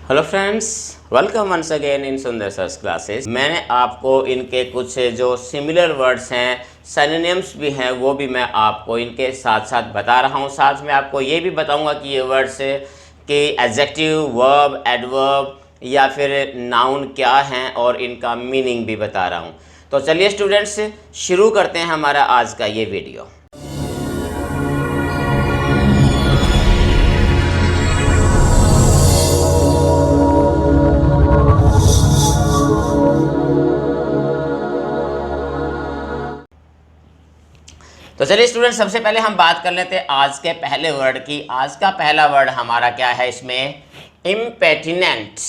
Hello friends, welcome once again in Sundar sirs classes. मैंने आपको इनके कुछ जो सिमिलर वर्ड्स हैं, सिनोनिम्स भी हैं, वो भी मैं आपको इनके साथ साथ बता रहा हूँ। साथ में आपको ये भी बताऊँगा कि ये वर्ड्स के एडजेक्टिव, वर्ब, एडवर्ब या फिर नाउन क्या हैं और इनका मीनिंग भी बता रहा हूँ। तो चलिए स्टूडेंट्स, शुरू करते हैं हमारा आज का ये वीडियो। तो चलिए स्टूडेंट, सबसे पहले हम बात कर लेते हैं आज के पहले वर्ड की। आज का पहला वर्ड हमारा क्या है इसमें? इम्पेटिनेंट।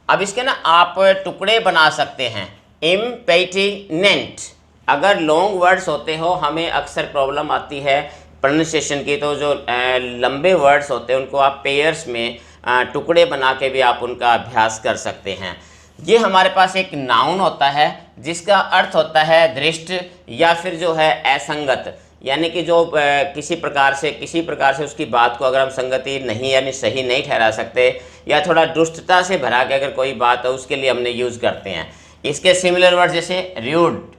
अब इसके ना आप टुकड़े बना सकते हैं। इम्पेटिनेंट। अगर लॉन्ग वर्ड्स होते हो, हमें अक्सर प्रॉब्लम आती है प्रोनाउंसिएशन की, तो जो लंबे वर्ड्स होते हैं उनको आप पेयर्स में टुकड़े बना के भी आप उनका अभ्यास कर सकते हैं। ये हमारे पास एक नाउन होता है जिसका अर्थ होता है दृष्ट या फिर जो है असंगत, यानी कि जो किसी प्रकार से उसकी बात को अगर हम संगति नहीं यानी सही नहीं ठहरा सकते या थोड़ा दुष्टता से भरा के अगर कोई बात है, उसके लिए हमने यूज़ करते हैं। इसके सिमिलर वर्ड जैसे र्यूड,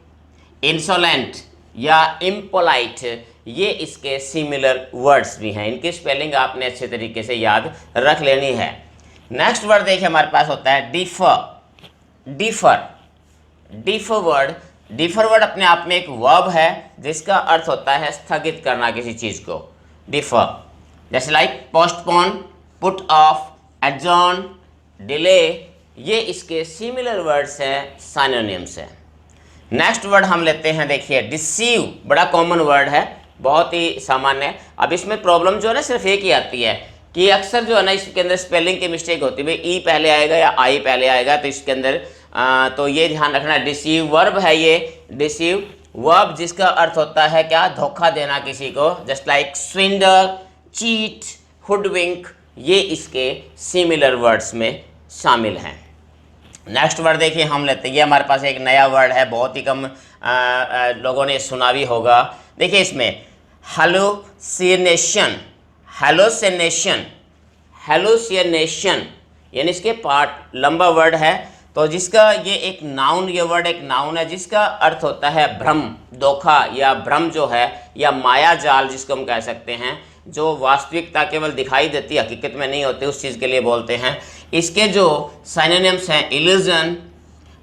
इंसोलेंट या इम्पोलाइट, ये इसके सिमिलर वर्ड्स भी हैं। इनकी स्पेलिंग आपने अच्छे तरीके से याद रख लेनी है। नेक्स्ट वर्ड देखिए, हमारे पास होता है डिफर। डिफर वर्ड अपने आप में एक वर्ब है जिसका अर्थ होता है स्थगित करना किसी चीज़ को। डिफर, जैसे like postpone, put off, adjourn, delay, ये इसके सिमिलर वर्ड्स हैं, सिनोनिम्स हैं। नेक्स्ट वर्ड हम लेते हैं, देखिए डिसीव। बड़ा कॉमन वर्ड है, बहुत ही सामान्य है। अब इसमें प्रॉब्लम जो है ना सिर्फ एक ही आती है कि अक्सर जो है ना इसके अंदर स्पेलिंग की मिस्टेक होती है, भाई ई पहले आएगा या आई पहले आएगा, तो इसके अंदर तो ये ध्यान रखना। डिसीव वर्ब है ये, डिसीव वर्ब जिसका अर्थ होता है क्या? धोखा देना किसी को, जस्ट लाइक स्विंडल, चीट, हुडविंक, ये इसके सिमिलर वर्ड्स में शामिल हैं। नेक्स्ट वर्ड देखिए हम लेते हैं, ये हमारे पास एक नया वर्ड है, बहुत ही कम लोगों ने सुना भी होगा। देखिए इसमें हेलुसिनेशन, हेलुसिनेशन यानी इसके पार्ट लंबा वर्ड है, तो जिसका ये एक नाउन, ये वर्ड एक नाउन है जिसका अर्थ होता है भ्रम, धोखा या भ्रम जो है, या माया जाल जिसको हम कह सकते हैं, जो वास्तविकता केवल दिखाई देती, हकीकत में नहीं होती, उस चीज़ के लिए बोलते हैं। इसके जो सिनोनिम्स हैं इल्यूजन,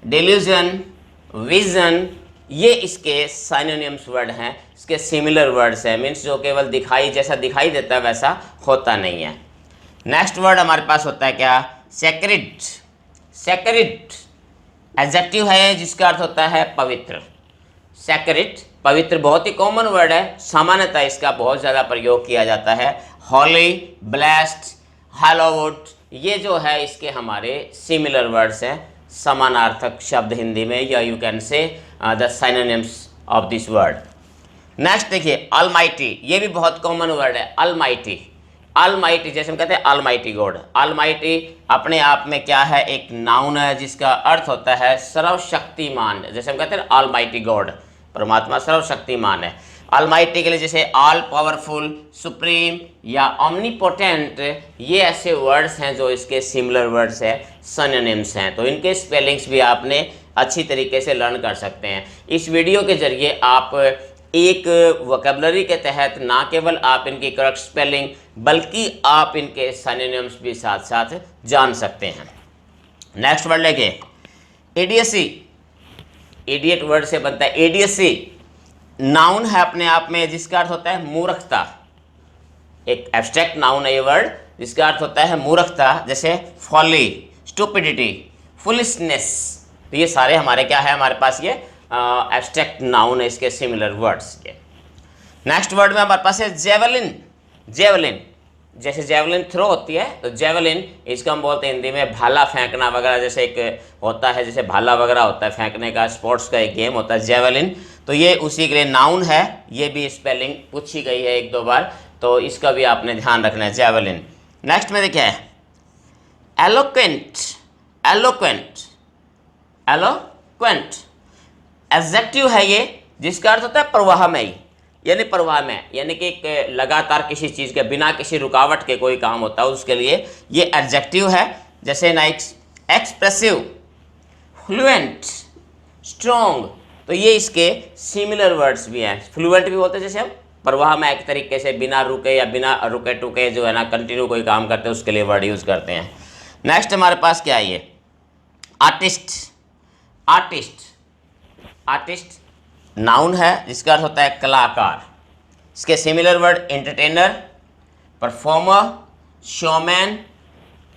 डिल्यूजन, विजन, ये इसके सिनोनिम्स वर्ड हैं, इसके सिमिलर वर्ड्स हैं। मीन्स जो केवल जैसा दिखाई देता है वैसा होता नहीं है। नेक्स्ट वर्ड हमारे पास होता है क्या? सेक्रेड। एडजेक्टिव है जिसका अर्थ होता है पवित्र। सेक्रेड, पवित्र, बहुत ही कॉमन वर्ड है, सामान्यतः इसका बहुत ज़्यादा प्रयोग किया जाता है। हॉली, ब्लेस्ड, हैलोवुड, ये जो है इसके हमारे सिमिलर वर्ड्स हैं, समानार्थक शब्द हिंदी में, या you can say the synonyms of this word. Next देखिए ऑलमाइटी, ये भी बहुत कॉमन वर्ड है। ऑलमाइटी जैसे हम कहते हैं ऑलमाइटी गॉड। ऑलमाइटी अपने आप में क्या है? एक नाउन है जिसका अर्थ होता है सर्वशक्तिमान। जैसे हम कहते हैं ऑलमाइटी गॉड, परमात्मा सर्वशक्तिमान है। ऑलमाइटी के लिए जैसे ऑल पावरफुल, सुप्रीम या ओमनीपोटेंट, ये ऐसे वर्ड्स हैं जो इसके सिमिलर वर्ड्स हैं, सिनोनिम्स हैं। तो इनके स्पेलिंग्स भी आपने अच्छी तरीके से लर्न कर सकते हैं। इस वीडियो के जरिए आप एक वोकैबुलरी के तहत ना केवल आप इनकी करेक्ट स्पेलिंग बल्कि आप इनके सिनोनिम्स भी साथ साथ जान सकते हैं। नेक्स्ट वर्ड लेके इडियसी। इडियट वर्ड से बनता है इडियसी, नाउन है अपने आप में जिसका अर्थ होता है मूर्खता। एक एब्स्ट्रैक्ट नाउन है ये वर्ड जिसका अर्थ होता है मूर्खता, जैसे फॉली, स्टूपिडिटी, फुलिशनेस, तो ये सारे हमारे क्या है? हमारे पास ये एब्स्ट्रैक्ट नाउन है, इसके सिमिलर वर्ड्स के। नेक्स्ट वर्ड में हमारे पास है जेवलिन। जैसे जेवलिन थ्रो होती है, तो जेवलिन इसको हम बोलते हैं हिंदी में भाला फेंकना वगैरह, जैसे एक होता है जैसे भाला वगैरह होता है फेंकने का, स्पोर्ट्स का एक गेम होता है जेवलिन, तो ये उसी के लिए नाउन है। ये भी स्पेलिंग पूछी गई है एक दो बार, तो इसका भी आपने ध्यान रखना है, जेवलिन। नेक्स्ट में देखिए एलोक्वेंट, एडजेक्टिव है ये जिसका अर्थ होता है प्रवाहमयी, यानी प्रवाह में, यानी कि लगातार किसी चीज़ के बिना किसी रुकावट के कोई काम होता है, उसके लिए ये एडजेक्टिव है। जैसे एक्सप्रेसिव, फ्लुएंट, स्ट्रॉन्ग, तो ये इसके सिमिलर वर्ड्स भी हैं। फ्लुएंट भी बोलते हैं जैसे हम प्रवाह में एक तरीके से बिना रुके या बिना रुके टुके जो है ना कंटिन्यू कोई काम करते हैं उसके लिए वर्ड यूज़ करते हैं। नेक्स्ट हमारे पास क्या है, ये आर्टिस्ट। आर्टिस्ट, आर्टिस्ट नाउन है जिसका अर्थ होता है कलाकार। इसके similar word entertainer, performer, showman.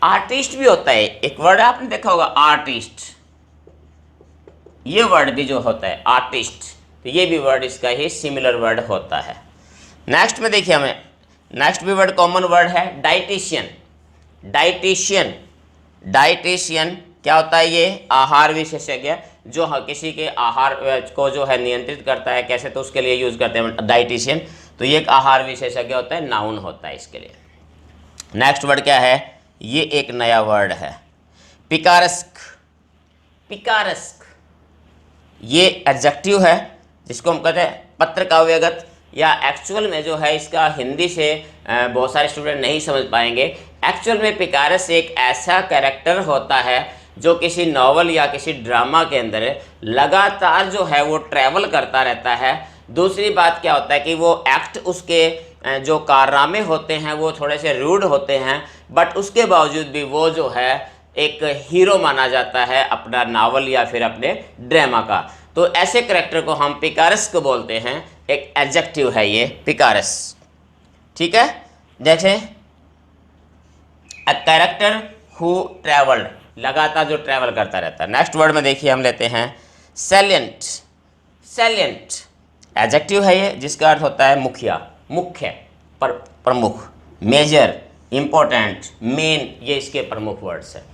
Artist भी होता है, एक वर्ड आपने देखा होगा आर्टिस्ट, ये वर्ड भी जो होता है आर्टिस्ट, तो ये भी वर्ड इसका ही सिमिलर वर्ड होता है। नेक्स्ट में देखिए हमें नेक्स्ट भी वर्ड कॉमन वर्ड है डाइटिशियन। डाइटिशियन, डाइटिशियन क्या होता है, ये आहार विशेषज्ञ जो किसी के आहार को जो है नियंत्रित करता है कैसे, तो उसके लिए यूज़ करते हैं डाइटिशियन। तो ये एक आहार विशेषज्ञ होता है, नाउन होता है इसके लिए। नेक्स्ट वर्ड क्या है, ये एक नया वर्ड है पिकारेस्क। पिकारेस्क ये एडजेक्टिव है जिसको हम कहते हैं पत्र काव्यगत, या एक्चुअल में जो है इसका हिंदी से बहुत सारे स्टूडेंट नहीं समझ पाएंगे। एक्चुअल में पिकारेस एक ऐसा कैरेक्टर होता है जो किसी नॉवल या किसी ड्रामा के अंदर लगातार जो है वो ट्रैवल करता रहता है। दूसरी बात क्या होता है कि वो एक्ट, उसके जो कारनामे होते हैं वो थोड़े से रूड होते हैं, बट उसके बावजूद भी वो जो है एक हीरो माना जाता है अपना नावल या फिर अपने ड्रामा का। तो ऐसे कैरेक्टर को हम पिकारेस को बोलते हैं, एक एडजेक्टिव है ये पिकारेस। ठीक है, जैसे अ कैरेक्टर हु ट्रैवल्ड, लगातार जो ट्रैवल करता रहता है। नेक्स्ट वर्ड में देखिए हम लेते हैं सैलिएंट। सैलिएंट एडजेक्टिव है ये जिसका अर्थ होता है मुखिया, मुख्य, प्रमुख, मेजर, इंपॉर्टेंट, मेन, ये इसके प्रमुख वर्ड्स हैं।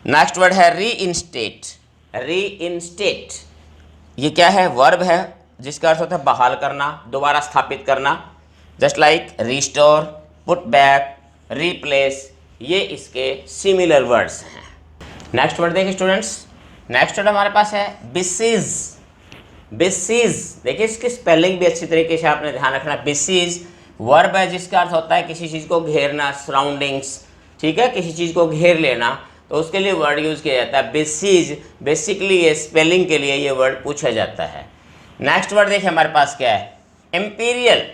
नेक्स्ट वर्ड है रीइंस्टेट। रीइंस्टेट ये क्या है, वर्ब है जिसका अर्थ होता है बहाल करना, दोबारा स्थापित करना। Just like restore, put back, replace, ये इसके सिमिलर वर्ड्स हैं। नेक्स्ट वर्ड देखिए स्टूडेंट्स, नेक्स्ट वर्ड हमारे पास है बिसीज। बिसीज देखिए इसकी स्पेलिंग भी अच्छी तरीके से आपने ध्यान रखना। बिसीज वर्ब है जिसका अर्थ होता है किसी चीज़ को घेरना, सराउंडिंग्स, ठीक है, किसी चीज़ को घेर लेना, तो उसके लिए वर्ड यूज़ किया जाता है बिसीज। बेसिकली ये स्पेलिंग के लिए ये वर्ड पूछा जाता है। नेक्स्ट वर्ड देखिए हमारे पास क्या है, एम्पीरियल।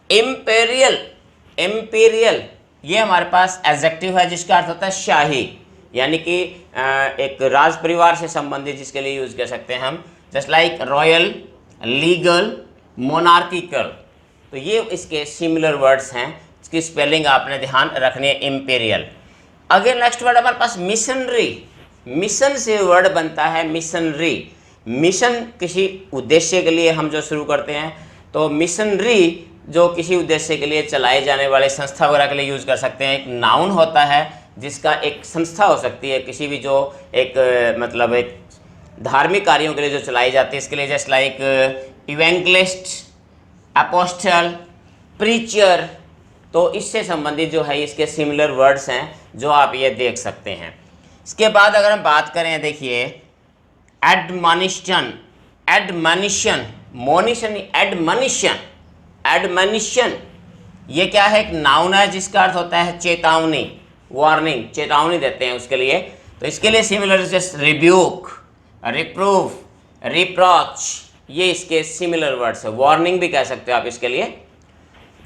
इम्पेरियल, एम्पीरियल ये हमारे पास एडजेक्टिव है जिसका अर्थ होता है शाही, यानी कि एक राज परिवार से संबंधित, जिसके लिए यूज़ कर सकते हैं हम। Just like royal, legal, monarchical, तो ये इसके सिमिलर वर्ड्स हैं। इसकी स्पेलिंग आपने ध्यान रखनी है, इम्पेरियल। अगेन नेक्स्ट वर्ड हमारे पास मिशनरी। मिशन से वर्ड बनता है मिशनरी। मिशन किसी उद्देश्य के लिए हम जो शुरू करते हैं, तो मिशनरी जो किसी उद्देश्य के लिए चलाए जाने वाले संस्था वगैरह के लिए यूज़ कर सकते हैं। एक नाउन होता है जिसका एक संस्था हो सकती है किसी भी जो एक मतलब एक धार्मिक कार्यों के लिए जो चलाई जाती है, इसके लिए जस्ट लाइक इवेंगलिस्ट, अपोस्टल, प्रीचर, तो इससे संबंधित जो है इसके सिमिलर वर्ड्स हैं जो आप ये देख सकते हैं। इसके बाद अगर हम बात करें, देखिए एडमॉनिशन। एडमॉनिशन, मोनिशन, एडमॉनिशन। एडमॉनिशन ये क्या है, एक नाउन है जिसका अर्थ होता है चेतावनी, वार्निंग, चेतावनी देते हैं उसके लिए। तो इसके लिए सिमिलर जैसे रिब्यूक, रिप्रूफ, रिप्रॉच, ये इसके सिमिलर वर्ड्स है। वार्निंग भी कह सकते हो आप इसके लिए,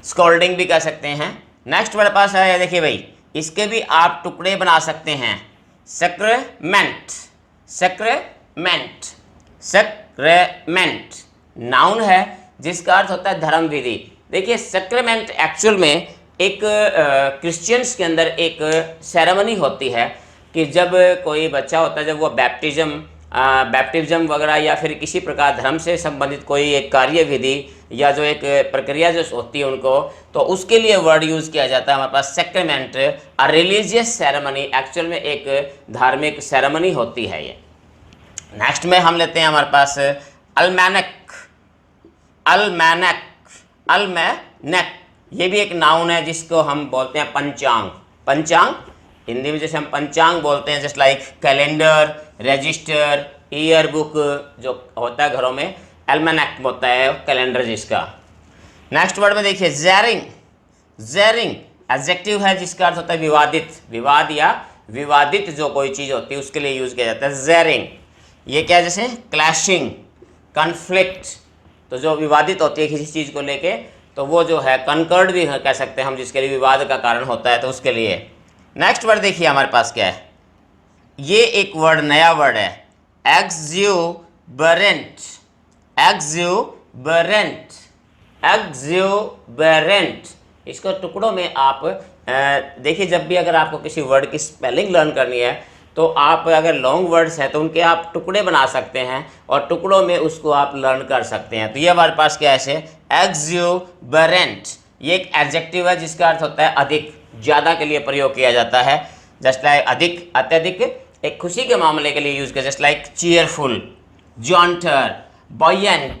स्कोल्डिंग भी कह सकते हैं। नेक्स्ट वर्ड पास आया, देखिए भाई इसके भी आप टुकड़े बना सकते हैं। सैक्रेमेंट। सैक्रेमेंट, सैक्रेमेंट नाउन है जिसका अर्थ होता है धर्म विधि। देखिए सैक्रेमेंट एक्चुअल में एक क्रिश्चियंस के अंदर एक सेरेमनी होती है कि जब कोई बच्चा होता है, जब वो बैप्टिज्म वगैरह या फिर किसी प्रकार धर्म से संबंधित कोई एक कार्य विधि या जो एक प्रक्रिया जो होती है उनको, तो उसके लिए वर्ड यूज़ किया जाता है हमारे पास सैक्रेमेंट। अ रिलीजियस सेरेमनी, एक्चुअल में एक धार्मिक सेरेमनी होती है ये। नेक्स्ट में हम लेते हैं हमारे पास अल्मैनक। अल्मैनक, अल्मैनक ये भी एक नाउन है जिसको हम बोलते हैं पंचांग। पंचांग हिंदी में जैसे हम पंचांग बोलते हैं, just like calendar, register, year book जो होता है घरों में, एल्मेनक होता है कैलेंडर जिसका। नेक्स्ट वर्ड में देखिए ज़ेरिंग। ज़ेरिंग एडजेक्टिव है जिसका अर्थ होता है विवादित, विवाद या विवादित जो कोई चीज़ होती है उसके लिए यूज़ किया जाता है। ज़ेरिंग, ये क्या है, जैसे क्लैशिंग, कन्फ्लिक्ट, तो जो विवादित होती है किसी चीज़ को लेके, तो वो जो है कनकर्ड भी कह सकते हैं हम, जिसके लिए विवाद का कारण होता है, तो उसके लिए। नेक्स्ट वर्ड देखिए हमारे पास क्या है, ये एक वर्ड नया वर्ड है, एक्सुबरेंट। एक्सुबरेंट, एक्सुबरेंट, इसको टुकड़ों में आप देखिए, जब भी अगर आपको किसी वर्ड की स्पेलिंग लर्न करनी है तो आप अगर लॉन्ग वर्ड्स हैं तो उनके आप टुकड़े बना सकते हैं और टुकड़ों में उसको आप लर्न कर सकते हैं। तो ये हमारे पास क्या है, एक्सुबरेंट, ये एक एडजेक्टिव है जिसका अर्थ होता है अधिक, ज़्यादा के लिए प्रयोग किया जाता है। जस्ट लाइक अधिक, अत्यधिक, एक खुशी के मामले के लिए यूज़ किया, जस्ट लाइक चीयरफुल, जॉन्टर, बॉयंट,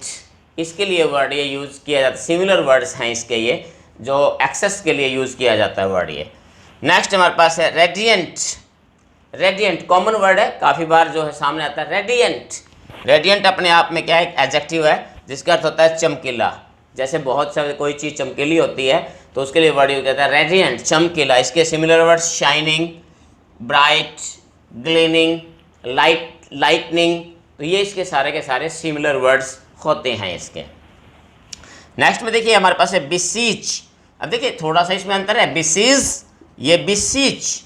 इसके लिए वर्ड ये यूज़ किया जाता है। सिमिलर वर्ड्स हैं इसके, ये जो एक्सेस के लिए यूज़ किया जाता है वर्ड ये। नेक्स्ट हमारे पास है रेडियंट। रेडियंट कॉमन वर्ड है, काफ़ी बार जो है सामने आता है। रेडियंट, रेडियंट अपने आप में क्या है, एक एडजेक्टिव है जिसका अर्थ होता है चमकीला। जैसे बहुत सारे कोई चीज़ चमकीली होती है तो उसके लिए वर्ड यूज करता है रेडियंट, चमकीला। इसके similar word shining, bright, gleaming, lightning, तो ये इसके सारे के सारे सिमिलर वर्ड्स होते हैं इसके। नेक्स्ट में देखिए हमारे पास है बिसीच। अब देखिए थोड़ा सा इसमें अंतर है, बिसीज, ये बिसीच,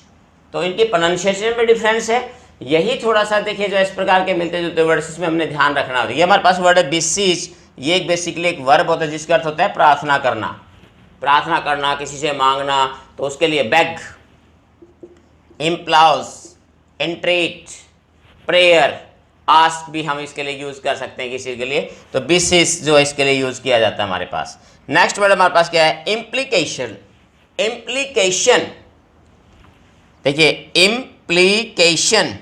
तो इनकी प्रोनाउंसिएशन में डिफरेंस है। यही थोड़ा सा देखिए जो इस प्रकार के मिलते जुलते वर्ड्स, इसमें हमने ध्यान रखना होता है। ये हमारे पास वर्ड है बिसीच, ये एक बेसिकली एक वर्ब होता है जिसका अर्थ होता है प्रार्थना करना। प्रार्थना करना, किसी से मांगना, तो उसके लिए बेग, इम्प्लाउज, एंट्रेट, प्रेयर, आस्क भी हम इसके लिए यूज़ कर सकते हैं किसी के लिए। तो बिसिस जो इसके लिए यूज़ किया जाता है हमारे पास। नेक्स्ट वर्ड हमारे पास क्या है, इम्प्लीकेशन। इम्प्लीकेशन, देखिए इम्प्लीकेशन,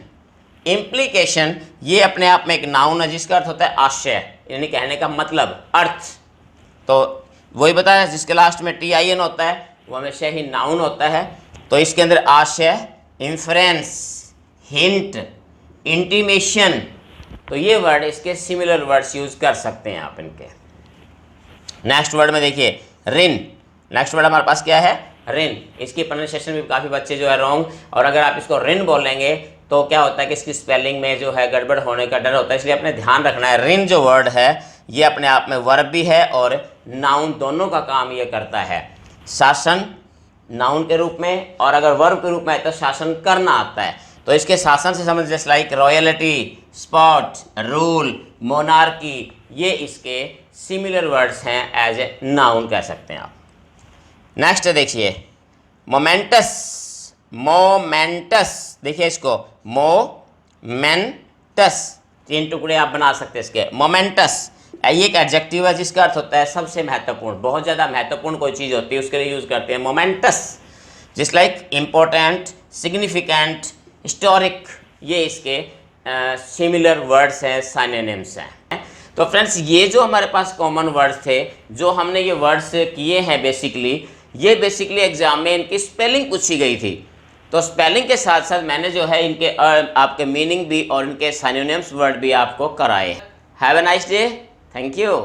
इम्प्लीकेशन ये अपने आप में एक नाउन है जिसका अर्थ होता है आशय, यानी कहने का मतलब, अर्थ। तो वही बताया जिसके लास्ट में TIN होता है वो हमेशा ही नाउन होता है। तो इसके अंदर आशय, इंफरेंस, हिंट, इंटीमेशन, तो ये वर्ड इसके सिमिलर वर्ड्स यूज़ कर सकते हैं आप इनके। नेक्स्ट वर्ड में देखिए रिन। नेक्स्ट वर्ड हमारे पास क्या है, रिन। इसकी प्रोनाउंसिएशन भी काफ़ी बच्चे जो है रॉन्ग, और अगर आप इसको रिन बोलेंगे तो क्या होता है कि इसकी स्पेलिंग में जो है गड़बड़ होने का डर होता है, इसलिए अपने ध्यान रखना है। रिन जो वर्ड है ये अपने आप में वर्ब भी है और नाउन, दोनों का काम ये करता है। शासन नाउन के रूप में, और अगर वर्ब के रूप में है तो शासन करना आता है। तो इसके शासन से समझ, just like royalty, spot, rule, monarchy, ये इसके सिमिलर वर्ड्स हैं, एज ए नाउन कह सकते हैं आप। नेक्स्ट देखिए मोमेंटस। मोमेंटस, देखिए इसको मोमेंटस, 3 टुकड़े आप बना सकते हैं इसके। मोमेंटस ये एक एडजेक्टिव है जिसका अर्थ होता है सबसे महत्वपूर्ण, बहुत ज़्यादा महत्वपूर्ण कोई चीज़ होती है उसके लिए यूज़ करते हैं मोमेंटस। जिस लाइक इम्पोर्टेंट, सिग्निफिकेंट, हिस्टोरिक, ये इसके सिमिलर वर्ड्स हैं, सिनोनिम्स हैं। तो फ्रेंड्स ये जो हमारे पास कॉमन वर्ड्स थे, जो हमने ये वर्ड्स किए हैं ये बेसिकली एग्जाम में इनकी स्पेलिंग पूछी गई थी। तो स्पेलिंग के साथ साथ मैंने जो है इनके आपके मीनिंग भी और इनके सिनोनिम्स वर्ड भी आपको कराए। Have a nice day, thank you.